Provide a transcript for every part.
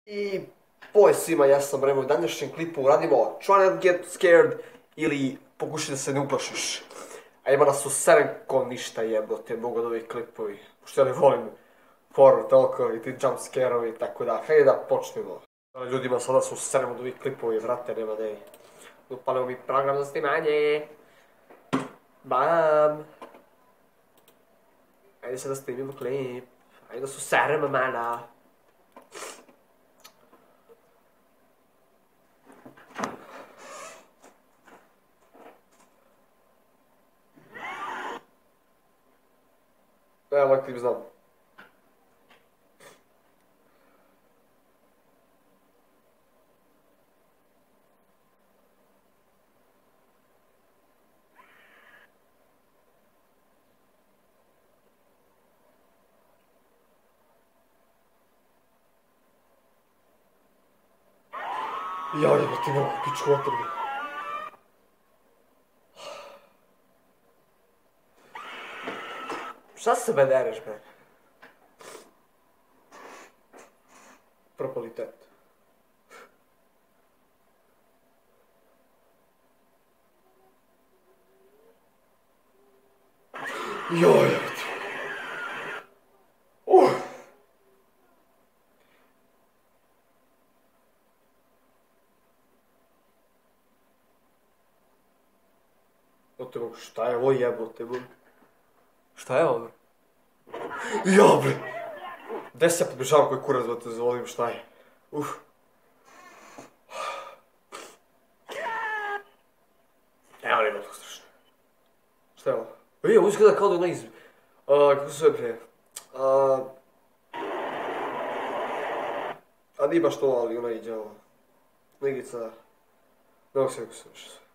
I boj svima, ja sam Remo, u današnjem klipu radimo Try not get scared ili pokušaj da se ne uplašiš. A ima nas u 7 ko ništa jebote, mogu od ovih klipovi. Pošto ja ne volim horror toliko i ti jump scare-ovi i tako da. Hajde da počnemo. Ljudima sada su 7 od ovih klipovi, vrate, nema ne. Upalimo mi program za snimanje. Bam. Ajde sad da snimimo klip. Ajde da su 7 mana. Ja ovaj klip znam. Ja jebate mogu pičku otrbi. Šta se me dereš, bre? Propalitet. Joj, jebate. Jebote Bog, šta je ovo jebote Bog? Šta je ovo? Ja bre! Gde se ja podbežavam koji kurac da te zavolim, šta je? Evo nema to strašno. Šta je ovo? Ovo izgleda kao da je ona kako se zove pre? A nije baš to, ali ona iđe ovo. Negica... Ne mogu se kako se zove.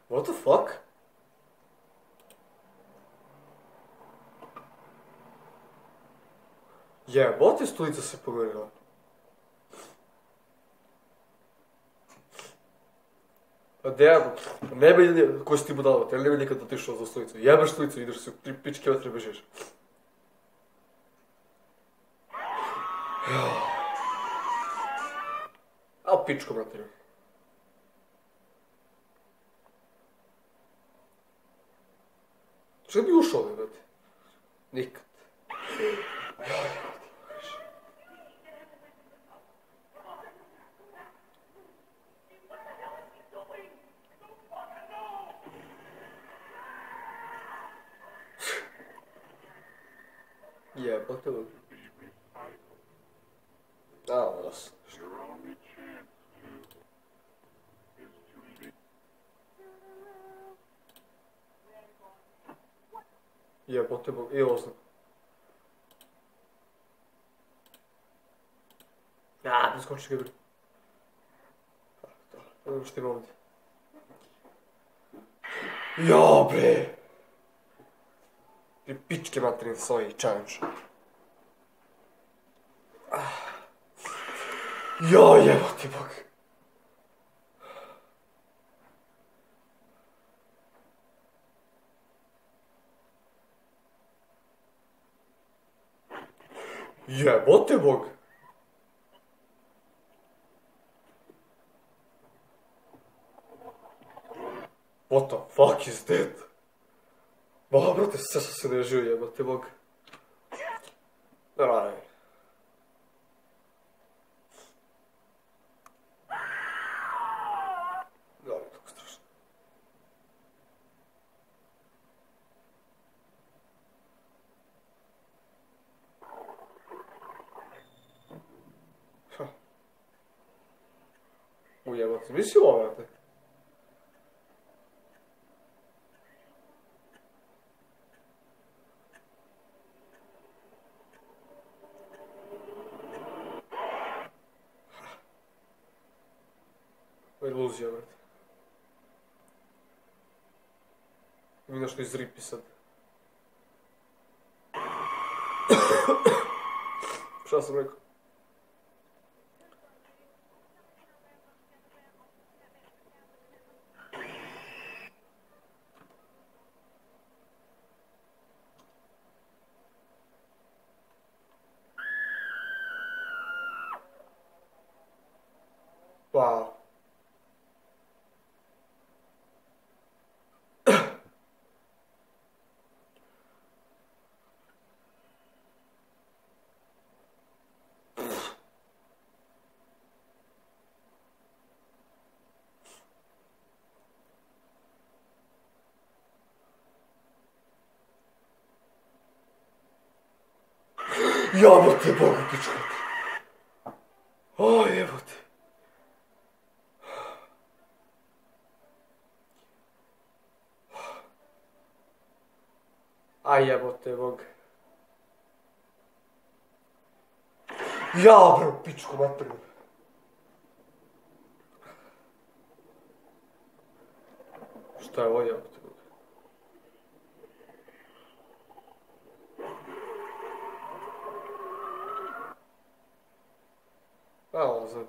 What the fuck? Jebote, stolica se pogorila. A dejabo, ne bi koji si ti budala, te ne bi nikad otišao za stolicu. Jebaš stolicu, ideš se u pičke otre bežeš. A pičko, brate. Što bi ušao ovdje, brate? Nikad. Jebote, brate. Ovo sam. Jebote Bog, i ovo znam. Preskoči ga bre. Dobro, što ima ovdje. Ja bre! Ti pičke materin soji, challenge. Ja jebote Bog. Jebote Bog! What the fuck is that? Ba, brate, sve sam se nežio, jebote Bog. Raj. Da, je tako strašno. Ujebote, misli ovo, brate? Ovo je iluzija, brate. Ima nešto iz ripi sad. Šta sam rekao? Wow. Jebote, Bogu pičku. O, jebote. Aj, jebote, Bog. Ja, bro, pičku materinu. Šta je ovo, jebote, Bog? Evo, sad.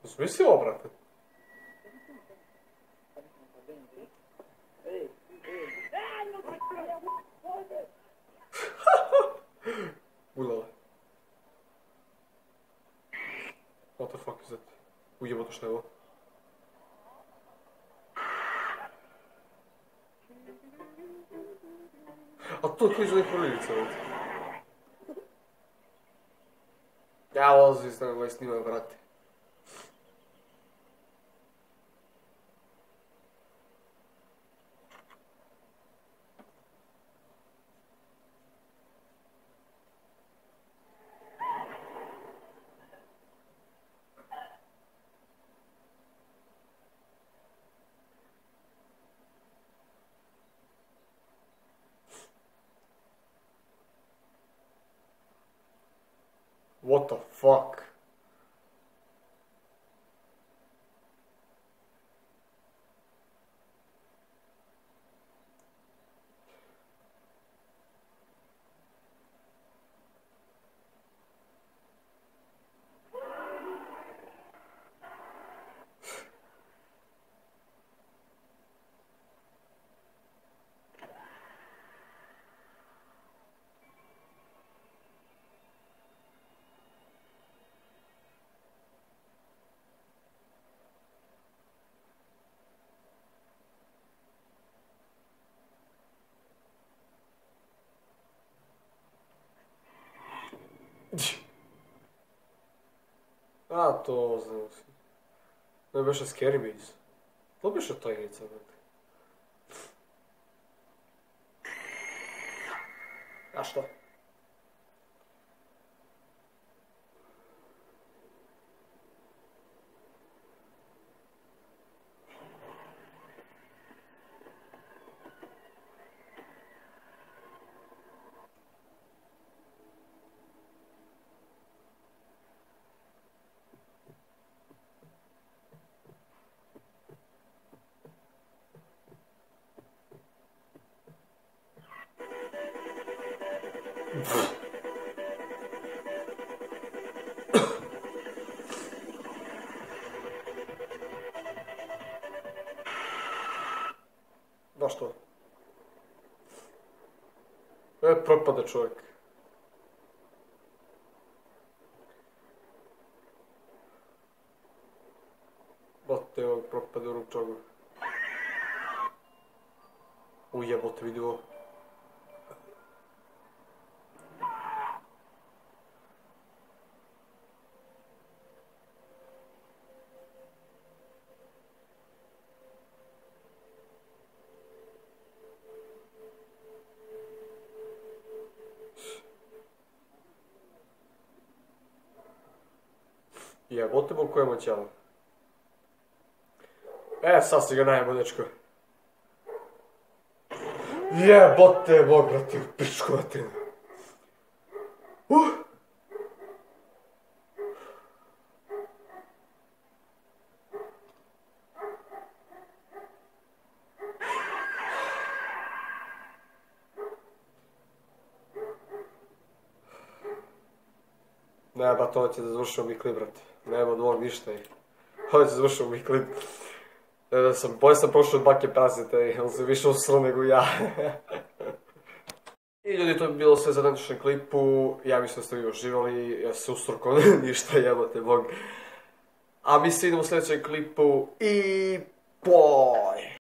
Smisli ovo, brate? Ulala. What the fuck is that? Ujebote, šta je ovo? A to je koji iz ovih proljevica, brate? Ja, ovo znam, ovaj snimaju, brate. What the fuck? A, to znam si. To je beše Scary Maze. To beše tajnica, brate. A što? Da što? Propada čovjek. Bate, ovog propade u ručogu. Ujebote, vidi ovo. Jebote, bol koje moćalo. Sad si ga najemo, dečko. Jebote, bog, brate, u pičku materinu. Ne, ba, to će da završimo mi klip, brate. Nema od ovog ništa. Ovo će da završimo mi klip. Bolje sam prošao od bake prazite, on se više usro nego ja. I ljudi, to bi bilo sve za današnjem klipu. Ja mislim da ste vi uživali, ja se usrko ništa, jebote bog. A mi se idemo u sljedećem klipu i... Boj!